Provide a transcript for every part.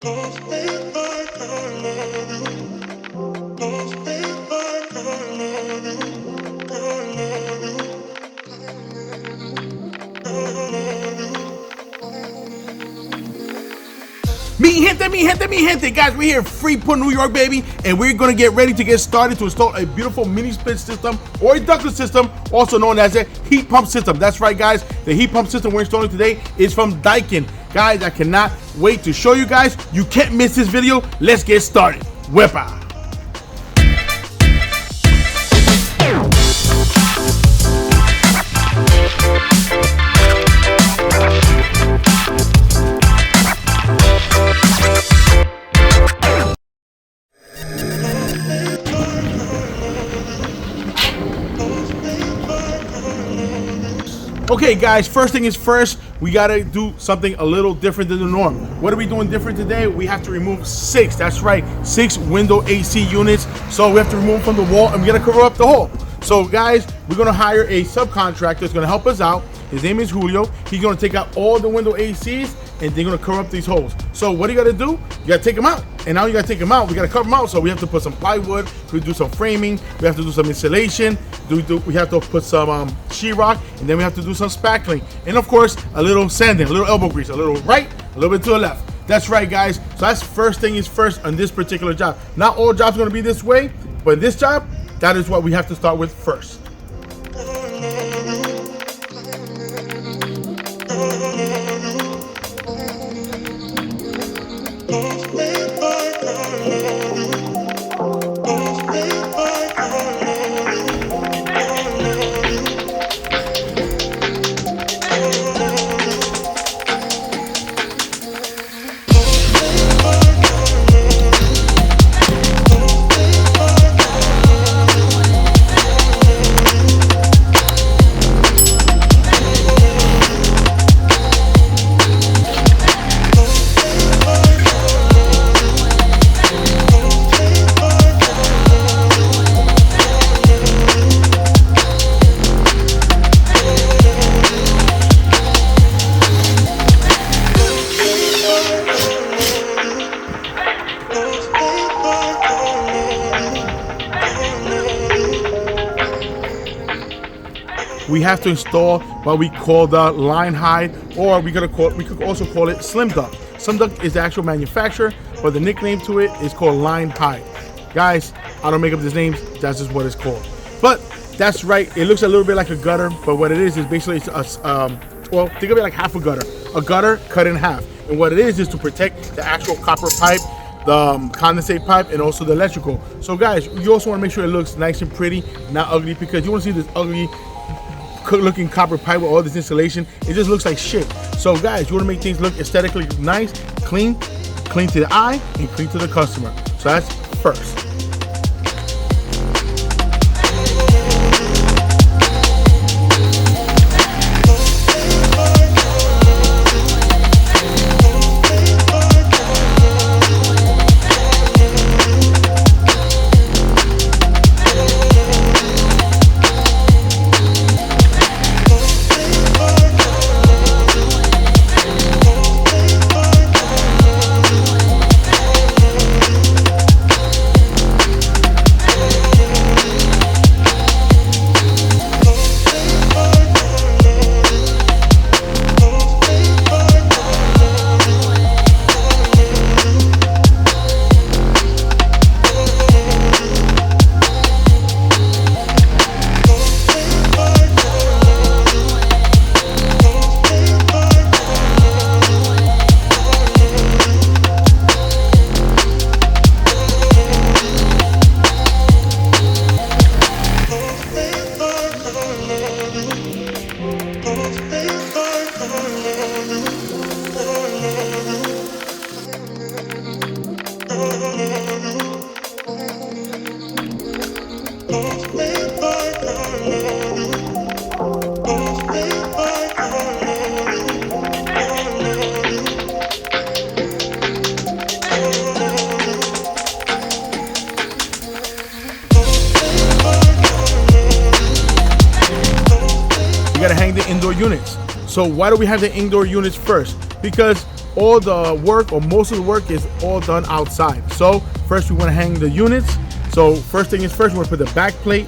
Mi gente, guys, we're here in Freeport, New York, baby, and we're gonna get ready to get started to install a beautiful mini split system or a ductless system, also known as a heat pump system. That's right, guys, the heat pump system we're installing today is from Daikin. Guys, I cannot wait to show you guys. You can't miss this video. Let's get started. Wepa. Okay, guys, first thing is first, we gotta do something a little different than the norm. What are we doing different today? We have to remove 6, that's right, 6 window AC units. So we have to remove them from the wall and we gotta cover up the hole. So guys, we're gonna hire a subcontractor that's gonna help us out. His name is Julio. He's gonna take out all the window ACs and they're gonna cover up these holes. So what do you gotta do? You gotta take them out. And now you gotta take them out, we gotta cover them out. So we have to put some plywood, we do some framing, we have to do some insulation, we have to put some sheetrock, and then we have to do some spackling. And of course, a little sanding, a little elbow grease, a little right, a little bit to the left. That's right, guys. So that's first thing is first on this particular job. Not all jobs are gonna be this way, but in this job, that is what we have to start with first. We have to install what we call the line hide, or we could also call it slim duct. Slim duct is the actual manufacturer, but the nickname to it is called line hide. Guys, I don't make up these names, that's just what it's called. But that's right, it looks a little bit like a gutter, but what it is basically well, think of it like half a gutter cut in half. And what it is to protect the actual copper pipe, the condensate pipe, and also the electrical. So guys, you also want to make sure it looks nice and pretty, not ugly, because you want to see this ugly looking copper pipe with all this insulation. It just looks like shit. So guys, you want to make things look aesthetically nice, clean to the eye and clean to the customer. So that's first. You gotta hang the indoor units. So why do we have the indoor units first? Because all the work, or most of the work, is all done outside. So first we want to hang the units. So first thing is first, we want to put the back plate.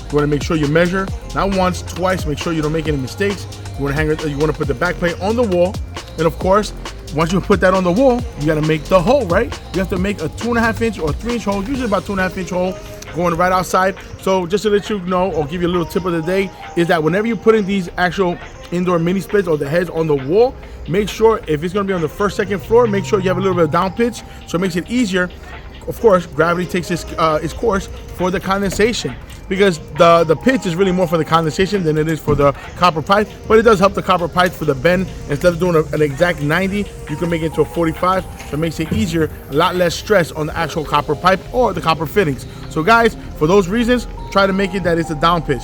You want to make sure you measure, not once, twice, make sure you don't make any mistakes. You want to hang it, you want to put the back plate on the wall. And of course, once you put that on the wall, you got to make the hole, right? You have to make a 2.5 inch or 3 inch hole, usually about 2.5 inch hole, going right outside. So just to let you know, or give you a little tip of the day, is that whenever you're putting these actual indoor mini splits or the heads on the wall, make sure if it's going to be on the first, second floor, make sure you have a little bit of down pitch, so it makes it easier. Of course, gravity takes its course for the condensation, because the pitch is really more for the condensation than it is for the copper pipe, but it does help the copper pipe for the bend. Instead of doing an exact 90, you can make it to a 45, so it makes it easier, a lot less stress on the actual copper pipe or the copper fittings. So guys, for those reasons, try to make it that it's a down pitch.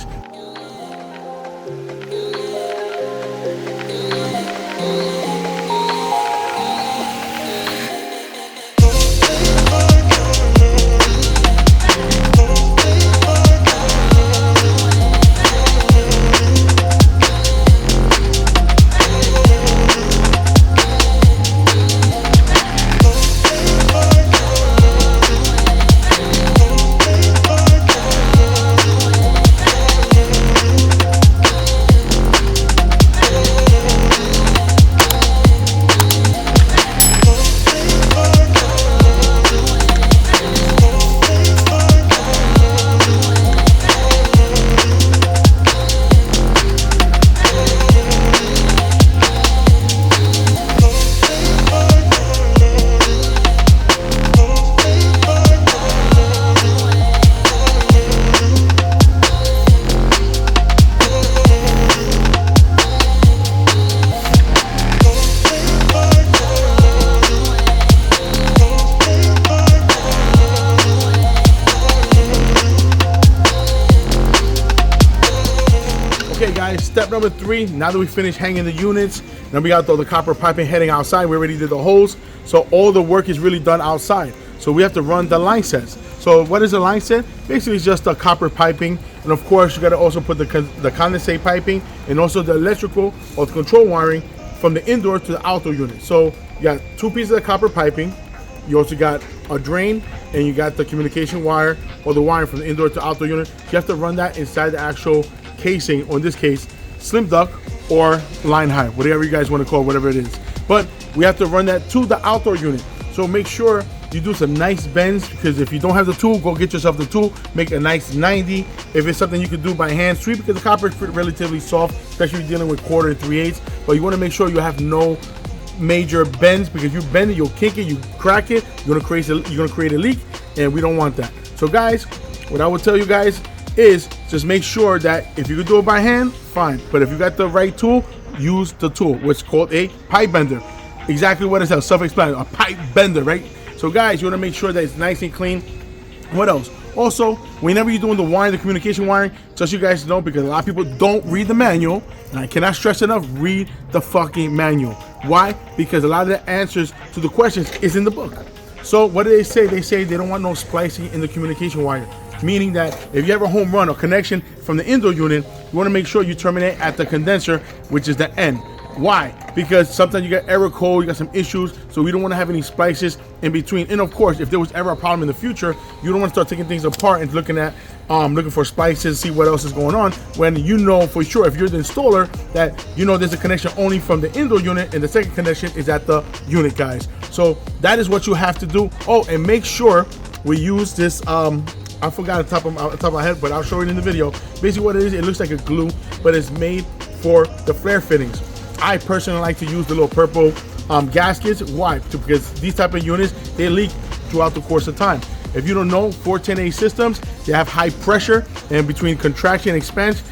Okay guys, step number 3, now that we finished hanging the units, then we got the copper piping heading outside. We already did the holes, so all the work is really done outside. So we have to run the line sets. So what is a line set? Basically it's just the copper piping, and of course you got to also put the condensate piping and also the electrical or the control wiring from the indoor to the outdoor unit. So you got 2 pieces of copper piping, you also got a drain, and you got the communication wire or the wiring from the indoor to outdoor unit. You have to run that inside the actual casing, or in this case slim duct or line high, whatever you guys want to call it, whatever it is. But we have to run that to the outdoor unit. So make sure you do some nice bends, because if you don't have the tool, go get yourself the tool, make a nice 90. If it's something you could do by hand, sweep, because the copper is relatively soft, especially if you're dealing with 1/4 and 3/8. But you want to make sure you have no major bends, because you bend it, you'll kink it, you crack it, you're gonna create a leak, and we don't want that. So guys, what I would tell you guys is just make sure that if you can do it by hand, fine, but if you got the right tool, use the tool, which is called a pipe bender. Exactly what it says, self-explanatory, a pipe bender, right? So guys, you want to make sure that it's nice and clean. What else? Also, whenever you're doing the wiring, the communication wiring, just so you guys know, because a lot of people don't read the manual, and I cannot stress enough, read the fucking manual. Why? Because a lot of the answers to the questions is in the book. So what do they say? They say they don't want no splicing in the communication wire, meaning that if you have a home run or connection from the indoor unit, you want to make sure you terminate at the condenser, which is the end. Why? Because sometimes you got error code, you got some issues, so we don't want to have any splices in between. And of course, if there was ever a problem in the future, you don't want to start taking things apart and looking for splices, see what else is going on, when you know for sure, if you're the installer, that you know there's a connection only from the indoor unit and the second connection is at the unit, guys. So that is what you have to do. Oh, and make sure we use this I forgot the top of my head, but I'll show it in the video. Basically what it is, it looks like a glue, but it's made for the flare fittings. I personally like to use the little purple gaskets. Why? Because these type of units, they leak throughout the course of time. If you don't know, 410A systems, they have high pressure, and between contraction and expansion,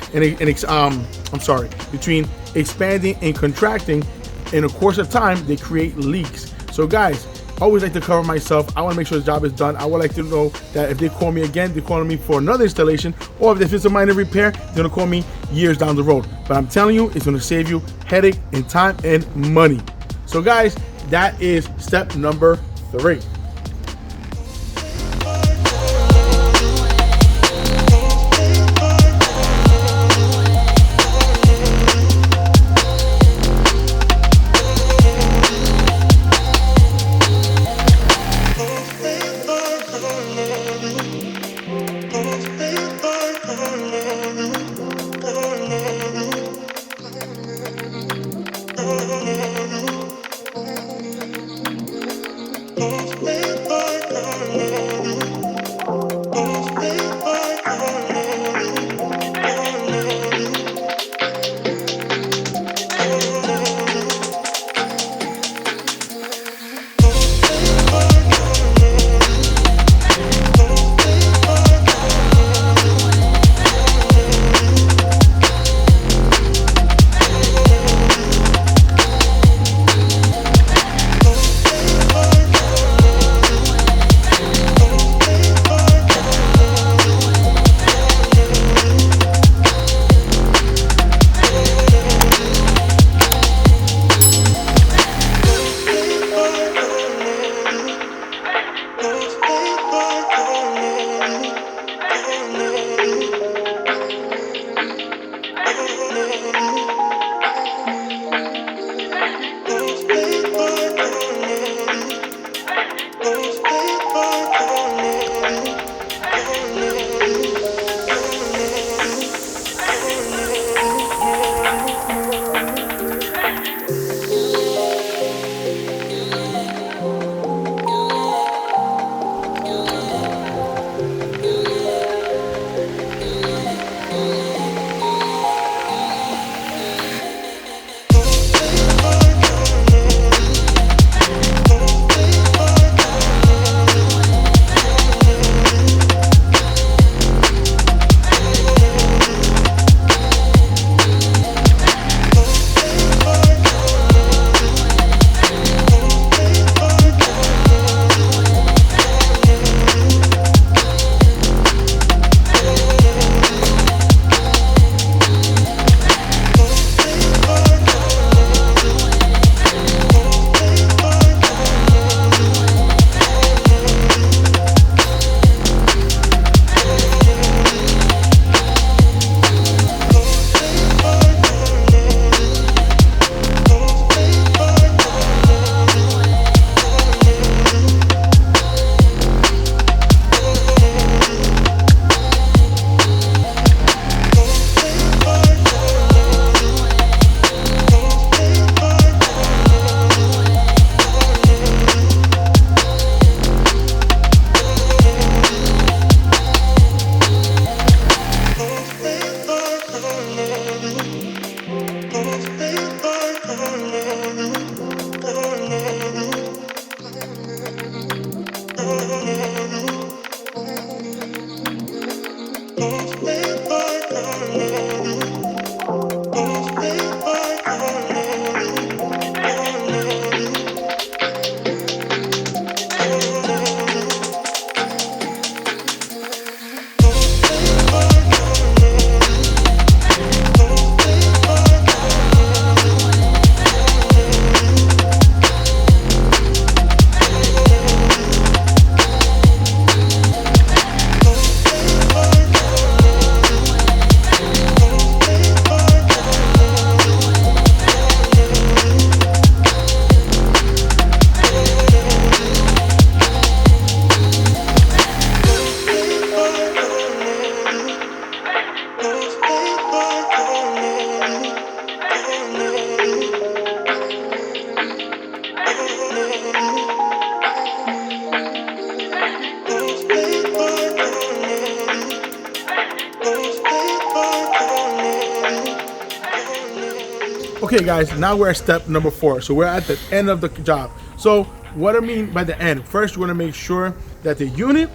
between expanding and contracting, in the course of time, they create leaks. So guys, I always like to cover myself. I want to make sure the job is done. I would like to know that if they call me again, they're calling me for another installation, or if it's a minor repair, they're going to call me years down the road. But I'm telling you, it's going to save you headache and time and money. So guys, that is step number 3. Okay guys, now we're at step number 4. So we're at the end of the job. So what I mean by the end, first we're gonna make sure that the unit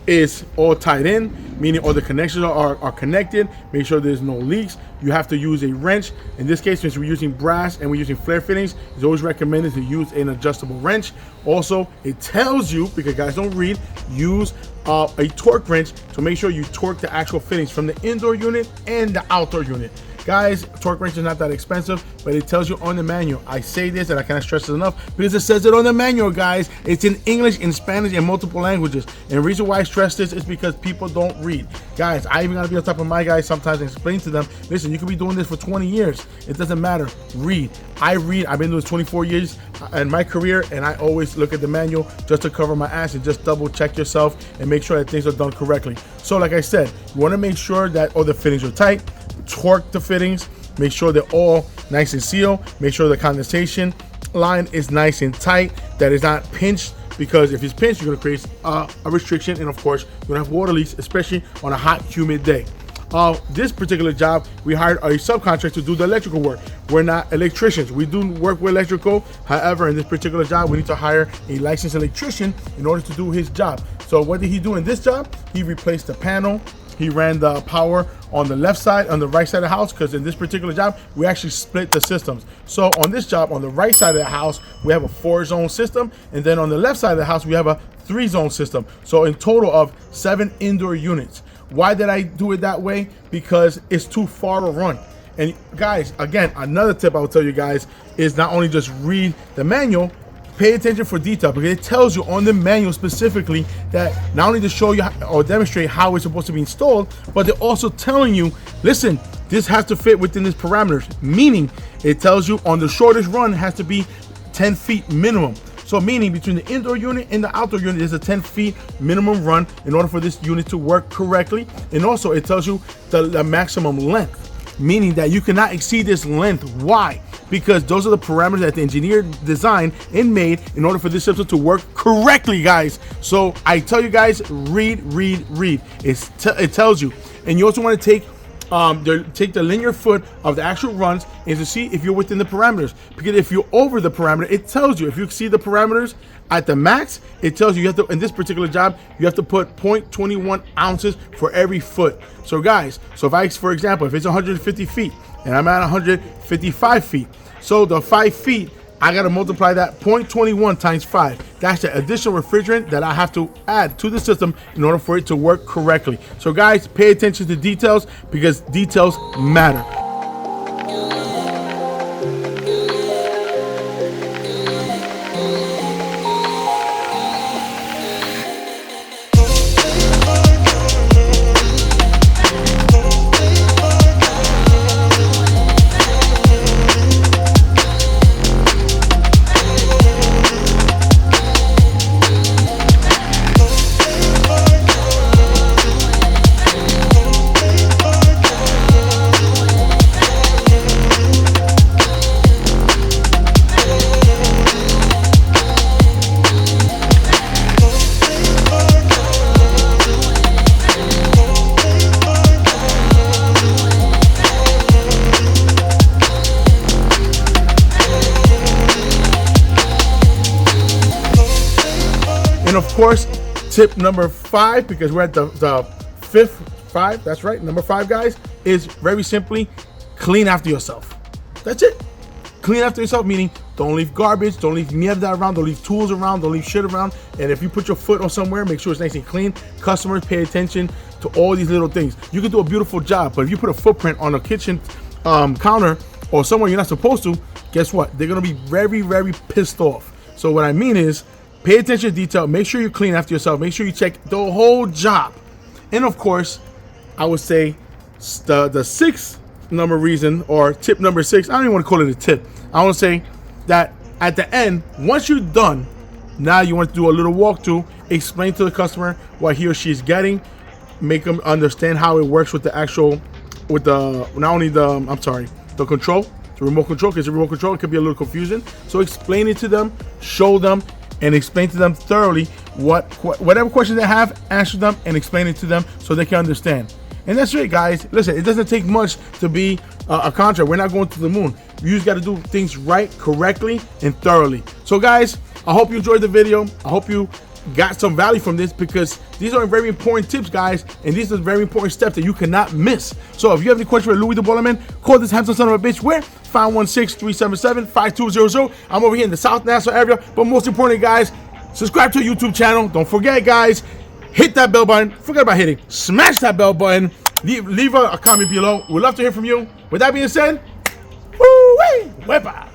is all tied in, meaning all the connections are connected. Make sure there's no leaks. You have to use a wrench. In this case, since we're using brass and we're using flare fittings, it's always recommended to use an adjustable wrench. Also, it tells you, because guys don't read, use a torque wrench to make sure you torque the actual fittings from the indoor unit and the outdoor unit. Guys, torque wrench is not that expensive, but it tells you on the manual. I say this and I cannot stress it enough because it says it on the manual, guys. It's in English, in Spanish, and multiple languages. And the reason why I stress this is because people don't read. Guys, I even gotta be on top of my guys sometimes and explain to them, listen, you could be doing this for 20 years. It doesn't matter, read. I read, I've been doing this 24 years in my career, and I always look at the manual just to cover my ass and just double check yourself and make sure that things are done correctly. So like I said, you wanna make sure that all the fittings are tight, torque the fittings, make sure they're all nice and sealed, make sure the condensation line is nice and tight, that is not pinched because if it's pinched, you're gonna create a restriction, and of course, you're gonna have water leaks, especially on a hot, humid day. This particular job, we hired a subcontractor to do the electrical work. We're not electricians. We do work with electrical. However, in this particular job, we need to hire a licensed electrician in order to do his job. So what did he do in this job? He replaced the panel. He ran the power on the left side, on the right side of the house, because in this particular job, we actually split the systems. So on this job, on the right side of the house, we have a 4-zone system. And then on the left side of the house, we have a 3-zone system. So in total of 7 indoor units. Why did I do it that way? Because it's too far to run. And guys, again, another tip I will tell you guys is not only just read the manual, pay attention for detail, because it tells you on the manual specifically that not only to show you or demonstrate how it's supposed to be installed, but they're also telling you, listen, this has to fit within these parameters. Meaning, it tells you on the shortest run it has to be 10 feet minimum. So meaning between the indoor unit and the outdoor unit, there's a 10 feet minimum run in order for this unit to work correctly. And also it tells you the maximum length, meaning that you cannot exceed this length. Why? Because those are the parameters that the engineer designed and made in order for this system to work correctly, guys. So I tell you guys, read. It tells you. And you also want to take the linear foot of the actual runs and to see if you're within the parameters, because if you're over the parameter, it tells you. If you exceed the parameters at the max, it tells you have to, in this particular job, you have to put 0.21 ounces for every foot. So guys, so if I, for example, if it's 150 feet and I'm at 155 feet, so the 5 feet, I got to multiply that 0.21 times 5. That's the additional refrigerant that I have to add to the system in order for it to work correctly. So guys, pay attention to details, because details matter. And of course, tip number 5, because we're at the 5th, that's right, number 5, guys, is very simply clean after yourself. That's it. Clean after yourself, meaning don't leave garbage, don't leave mierda around, don't leave tools around, don't leave shit around. And if you put your foot on somewhere, make sure it's nice and clean. Customers pay attention to all these little things. You can do a beautiful job, but if you put a footprint on a kitchen counter or somewhere you're not supposed to, guess what? They're gonna be very, very pissed off. So what I mean is, pay attention to detail. Make sure you clean after yourself. Make sure you check the whole job. And of course, I would say the 6th number reason, or tip number 6, I don't even want to call it a tip. I want to say that at the end, once you're done, now you want to do a little walkthrough, explain to the customer what he or she is getting, make them understand how it works with the actual, with the, not only the, the control, the remote control, because the remote control could be a little confusing. So explain it to them, show them, and explain to them thoroughly whatever questions they have, answer them and explain it to them so they can understand. And that's it, guys. Listen, it doesn't take much to be a contractor. We're not going to the moon. You just got to do things right, correctly, and thoroughly. So guys, I hope you enjoyed the video. I hope you got some value from this, because these are very important tips, guys, and these are very important steps that you cannot miss. So if you have any questions for Louie the Boiler Man, call this handsome son of a bitch. Where? 516-377-5200. I'm over here in the South Nassau area. But most importantly, guys, subscribe to our YouTube channel. Don't forget, guys, hit that bell button. Forget about hitting. Smash that bell button. Leave a comment below. We'd love to hear from you. With that being said, woo-wee, wepa.